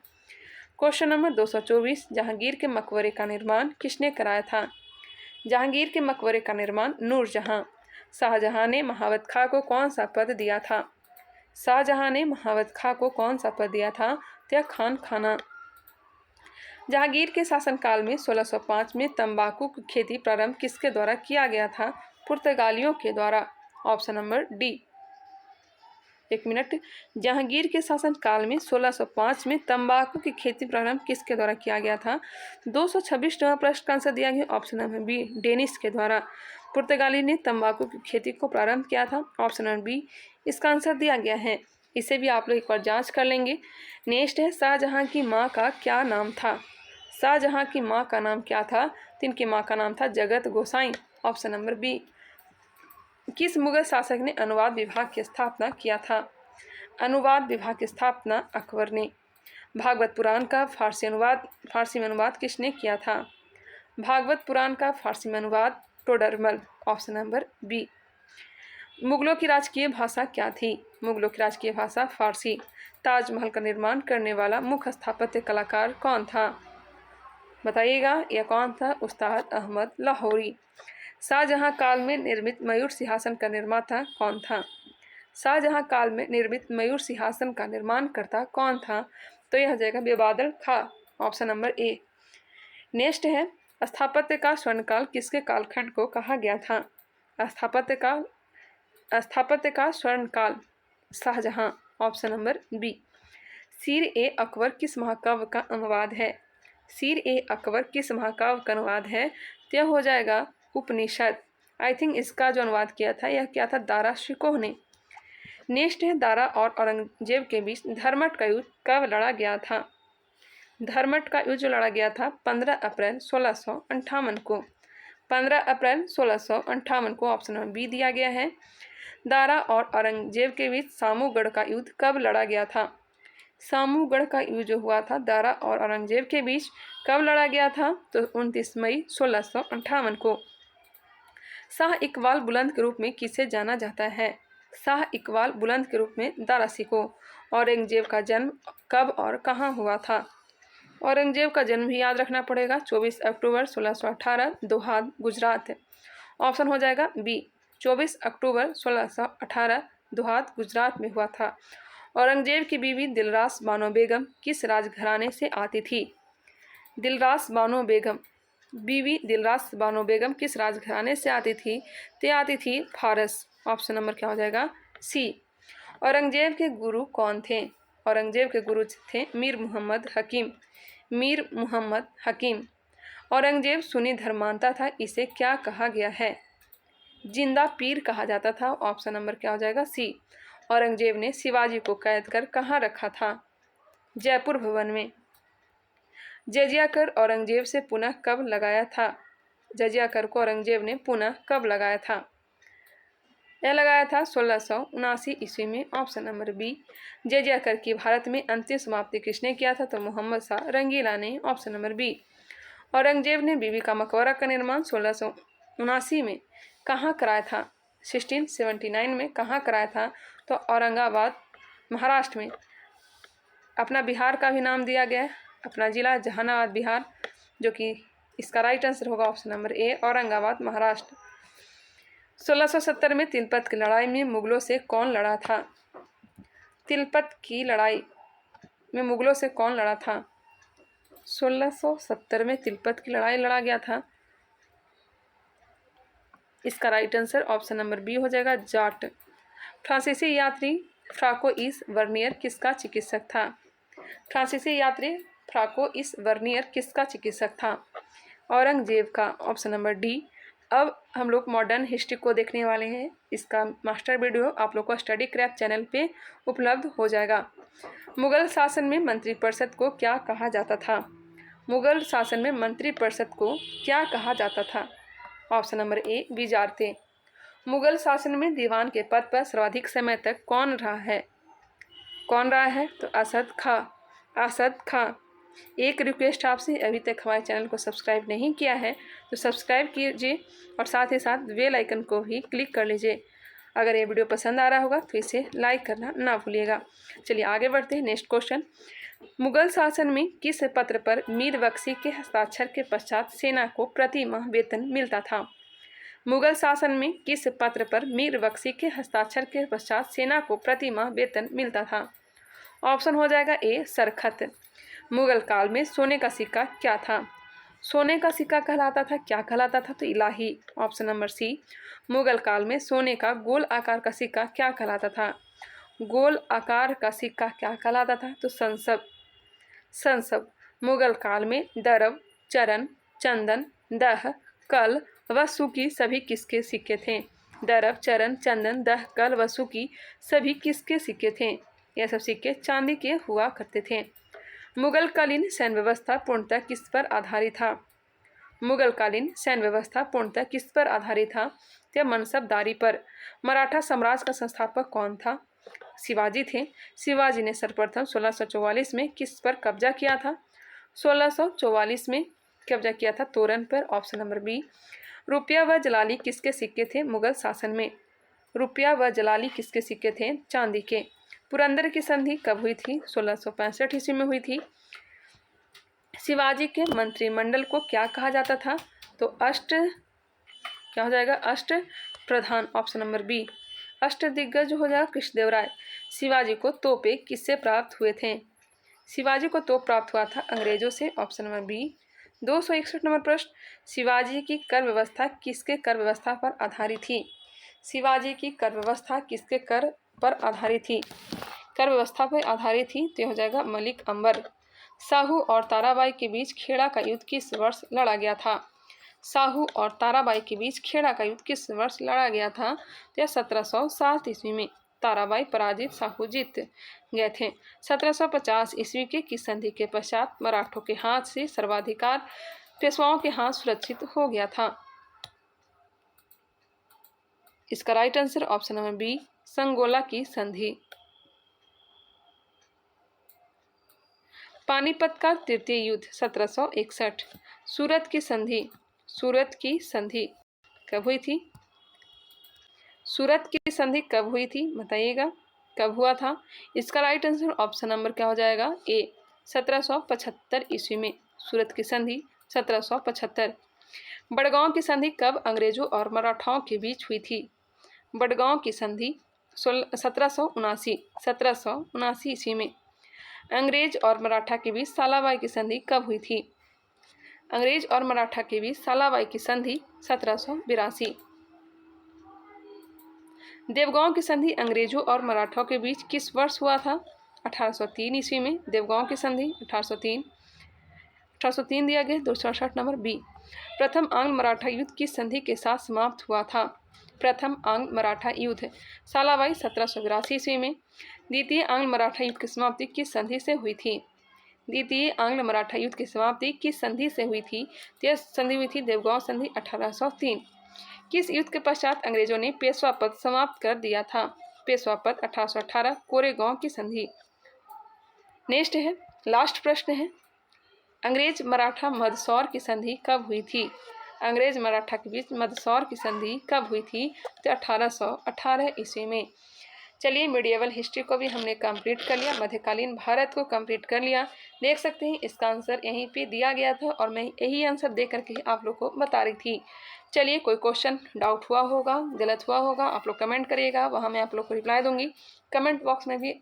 क्वेश्चन नंबर 224, जहांगीर के मकबरे का निर्माण किसने कराया था? जहांगीर के मकबरे का निर्माण नूरजहां। शाहजहां ने महावत खां को कौन सा पद दिया था? शाहजहां ने महावत खां को कौन सा पद दिया था? तो खान खाना। जहांगीर के शासनकाल में 1605 में तंबाकू की खेती प्रारंभ किसके द्वारा किया गया था? पुर्तगालियों के द्वारा। Option number D. एक मिनट। जहांगीर के शासनकाल में 1605 में तंबाकू की खेती प्रारंभ किसके द्वारा किया गया था? 226 प्रश्न का आंसर दिया गया। ऑप्शन नंबर बी, डेनिस के द्वारा। पुर्तगाली ने तंबाकू की खेती को प्रारंभ किया था। ऑप्शन नंबर बी इसका आंसर दिया गया है। इसे भी आप लोग एक बार जांच कर लेंगे। नेक्स्ट है, शाहजहां की माँ का क्या नाम था? शाहजहां की माँ का नाम क्या था? तो इनकी माँ का नाम था जगत गोसाई। Option number B. किस मुगल शासक ने अनुवाद विभाग की स्थापना किया था? अनुवाद विभाग की स्थापना अकबर ने। भागवत पुराण का फारसी में अनुवाद किसने किया था? भागवत पुराण का फारसी में अनुवाद टोडरमल। Option number B. मुगलों की राजकीय भाषा क्या थी? मुगलों की राजकीय भाषा फारसी। ताजमहल का निर्माण करने वाला मुख्य स्थापत्य कलाकार कौन था? बताइएगा, यह कौन था? उस्ताद अहमद लाहौरी। शाहजहां काल में निर्मित मयूर सिंहासन का निर्माता कौन था? शाहजहां काल में निर्मित मयूर सिंहासन का निर्माण करता कौन था? तो यह हो जाएगा Bebadal Khan. Option number A. Next है, स्थापत्य का स्वर्णकाल किसके कालखंड को कहा गया था? स्थापत्य का स्वर्णकाल Shahjahan. Option number B. Sirr e Akbar किस महाकाव्य का अनुवाद है? सीर ए अकबर किस महाकाव्य का अनुवाद है? तो यह हो जाएगा उपनिषद। आई थिंक इसका जो अनुवाद किया था यह क्या था? दारा शिकोह ने। नेक्स्ट है, दारा और औरंगजेब के बीच धर्मट का युद्ध कब लड़ा गया था? धर्मट का युद्ध जो लड़ा गया था 15 अप्रैल 1658 को। 15 अप्रैल 1658 को। ऑप्शन नंबर बी दिया गया है। दारा और औरंगजेब के बीच सामूगढ़ का युद्ध कब लड़ा गया था? सामूगढ़ का युद्ध जो हुआ था दारा और औरंगजेब के बीच कब लड़ा गया था? तो 29 मई 1658 को। शाह इकबाल बुलंद के रूप में किसे जाना जाता है? शाह इकबाल बुलंद के रूप में दारा शिकोह। औरंगजेब का जन्म कब और कहाँ हुआ था? औरंगजेब का जन्म भी याद रखना पड़ेगा, 24 अक्टूबर 1618, दोहाद, गुजरात। ऑप्शन हो जाएगा बी, 24 अक्टूबर 1618 दोहाद, गुजरात में हुआ था। औरंगजेब की बीवी दिलरास बानो बेगम किस राजघराने से आती थी? दिलरास बानो बेगम बीवी दिलरास बानो बेगम किस राजघराने से आती थी? तो आती थी फारस। ऑप्शन नंबर क्या हो जाएगा? सी। औरंगजेब के गुरु कौन थे? औरंगजेब के गुरु थे मीर मोहम्मद हकीम। मीर मोहम्मद हकीम। औरंगजेब सुन्नी धर्म मानता था, इसे क्या कहा गया है? जिंदा पीर कहा जाता था। ऑप्शन नंबर क्या हो जाएगा? सी। औरंगजेब ने शिवाजी को कैद कर कहाँ रखा था? जयपुर भवन में। जजिया कर औरंगजेब से पुनः कब लगाया था? जजिया कर को औरंगजेब ने पुनः कब लगाया था? यह लगाया था 1679 ईस्वी में। Option number B. जजिया कर की भारत में अंतिम समाप्ति किसने किया था? तो मोहम्मद शाह रंगीला ने। Option number B. औरंगजेब ने बीबी का मकबरा का निर्माण 1679 में कहाँ कराया था? 1679 में कहाँ कराया था? तो औरंगाबाद महाराष्ट्र में। अपना बिहार का भी नाम दिया गया है, अपना जिला जहानाबाद बिहार, जो कि इसका राइट आंसर होगा ऑप्शन नंबर ए, औरंगाबाद महाराष्ट्र। 1670 में तिलपत की लड़ाई में मुगलों से कौन लड़ा था? तिलपत की लड़ाई में मुगलों से कौन लड़ा था? 1670 में तिलपत की लड़ाई लड़ा गया था। इसका right answer option number B हो जाएगा, जाट। फ्रांसीसी यात्री फ्राको इस वर्नियर किसका चिकित्सक था? फ्रांसीसी यात्री फ्राको इस वर्नियर किसका चिकित्सक था? औरंगजेब का। Option number D. अब हम लोग मॉडर्न हिस्ट्री को देखने वाले हैं। इसका मास्टर वीडियो आप लोग को स्टडी क्रैप चैनल पे उपलब्ध हो जाएगा। मुगल शासन में मंत्रिपरिषद को क्या कहा जाता था? मुगल शासन में मंत्रिपरिषद को क्या कहा जाता था? ऑप्शन नंबर ए, विजारते। मुगल शासन में दीवान के पद पर सर्वाधिक समय तक कौन रहा है? कौन रहा है? तो असद खां। असद खां। एक रिक्वेस्ट आपसे, अभी तक हमारे चैनल को सब्सक्राइब नहीं किया है तो सब्सक्राइब कीजिए और साथ ही साथ बेल आइकन को भी क्लिक कर लीजिए। अगर ये वीडियो पसंद आ रहा होगा तो इसे लाइक करना ना भूलिएगा। चलिए आगे बढ़ते हैं। नेक्स्ट क्वेश्चन, मुगल शासन में किस पत्र पर मीर बख्शी के हस्ताक्षर के पश्चात सेना को प्रति माह वेतन मिलता था? मुगल शासन में किस पत्र पर मीर बख्शी के हस्ताक्षर के पश्चात सेना को प्रति माह वेतन मिलता था? ऑप्शन हो जाएगा ए, सरखत। मुगल काल में सोने का सिक्का क्या था? सोने का सिक्का कहलाता था, क्या कहलाता था? तो इलाही। Option number C. मुगल काल में सोने का गोल आकार का सिक्का क्या कहलाता था? गोल आकार का सिक्का क्या कहलाता था? तो संसब। संसब। मुगल काल में दरब, चरण, चंदन, दह, कल व सुकी सभी किसके सिक्के थे? दरब, चरण, चंदन, दह, कल व सुकी सभी किसके सिक्के थे? यह सब सिक्के चांदी के हुआ करते थे। मुगलकालीन सैन्य व्यवस्था पूर्णतः किस पर आधारित था? मुगलकालीन सैन्य व्यवस्था पूर्णतः किस पर आधारित था? या मनसबदारी पर। मराठा साम्राज्य का संस्थापक कौन था? शिवाजी थे। शिवाजी ने सर्वप्रथम 1644 में किस पर कब्जा किया था? 1644 में कब्जा किया था तोरन पर। Option number B. रुपया व जलाली किसके सिक्के थे मुगल शासन में? रुपया व जलाली किसके सिक्के थे? चांदी के। पुरंदर की संधि कब हुई थी? 1665 ईस्वी में हुई थी। शिवाजी के मंत्रिमंडल को क्या कहा जाता था? तो अष्ट, क्या हो जाएगा? अष्ट प्रधान। Option number B. अष्ट दिग्गज हो जाएगा कृष्णदेवराय। शिवाजी को तोपे किससे प्राप्त हुए थे? शिवाजी को तोप प्राप्त हुआ था अंग्रेजों से। Option number B. 261 नंबर प्रश्न, शिवाजी की कर व्यवस्था किसके कर व्यवस्था पर आधारित थी? शिवाजी की कर व्यवस्था किसके कर पर आधारित थी? कर व्यवस्था पर आधारित थी तो हो जाएगा मलिक अंबर। साहू और ताराबाई के बीच खेड़ा का युद्ध किस वर्ष लड़ा गया था? साहू और ताराबाई के बीच खेड़ा का युद्ध किस वर्ष लड़ा गया था? तो 1707 ईस्वी में। ताराबाई पराजित, साहू जीत गए थे। 1750 ईस्वी के किस संधि के पश्चात मराठों के हाथ से सर्वाधिकार पेशवाओं के हाथ सुरक्षित हो गया था? इसका right answer option number B, Sangola की संधि। पानीपत का तृतीय युद्ध 1761। सूरत की संधि, सूरत की संधि कब हुई थी? सूरत की संधि कब हुई थी बताइएगा, कब हुआ था? इसका राइट आंसर ऑप्शन नंबर क्या हो जाएगा? ए, 1775 ईस्वी में। सूरत की संधि 1775। बड़गांव की संधि कब अंग्रेजों और मराठाओं के बीच हुई थी? बड़गांव की संधि 1779 ईस्वी में। अंग्रेज और मराठा के बीच सालाबाई की संधि कब हुई थी? अंग्रेज और मराठा के बीच सालाबाई की संधि 1782। देवगांव की संधि अंग्रेजों और मराठों के बीच किस वर्ष हुआ था? 1803 ईस्वी में देवगांव की संधि 1803 दिया गया। 268 नंबर बी। प्रथम आंग्ल मराठा युद्ध किस संधि के साथ समाप्त हुआ था? प्रथम आंग्ल मराठा युद्ध सालाबाई 1782 ईस्वी में। द्वितीय आंग्ल मराठा युद्ध की समाप्ति किस संधि से हुई थी? द्वितीय आंग्ल मराठा युद्ध की समाप्ति किस संधि से हुई थी? यह संधि हुई थी देवगांव संधि 1803। किस युद्ध के पश्चात अंग्रेजों ने पेशवा पद समाप्त कर दिया था? पेशवा पद 1818। कोरेगांव की संधि। नेक्स्ट है, लास्ट प्रश्न है, अंग्रेज मराठा मदसौर की संधि कब हुई थी? अंग्रेज मराठा के बीच मदसौर की संधि कब हुई थी? तो 1818 ईस्वी में। चलिए, मिडिएवल हिस्ट्री को भी हमने कंप्लीट कर लिया, मध्यकालीन भारत को कंप्लीट कर लिया। देख सकते हैं इसका आंसर यहीं पे दिया गया था और मैं यही आंसर दे करके आप लोग को बता रही थी। चलिए, कोई क्वेश्चन डाउट हुआ होगा, गलत हुआ होगा, आप लोग कमेंट करिएगा, वहाँ मैं आप लोग को रिप्लाई दूंगी। कमेंट बॉक्स में भी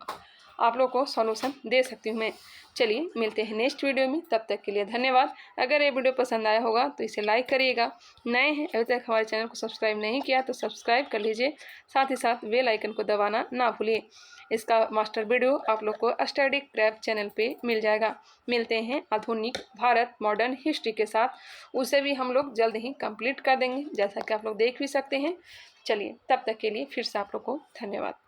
आप लोग को सॉल्यूशन दे सकती हूँ मैं। चलिए, मिलते हैं नेक्स्ट वीडियो में, तब तक के लिए धन्यवाद। अगर ये वीडियो पसंद आया होगा तो इसे लाइक करिएगा। नए हैं, अभी तक हमारे चैनल को सब्सक्राइब नहीं किया तो सब्सक्राइब कर लीजिए, साथ ही साथ बेल आइकन को दबाना ना भूलिए। इसका मास्टर वीडियो आप लोग को स्टडी क्रैप चैनल पे मिल जाएगा। मिलते हैं आधुनिक भारत मॉडर्न हिस्ट्री के साथ, उसे भी हम लोग जल्द ही कंप्लीट कर देंगे, जैसा कि आप लोग देख भी सकते हैं। चलिए, तब तक के लिए फिर से आप लोग को धन्यवाद।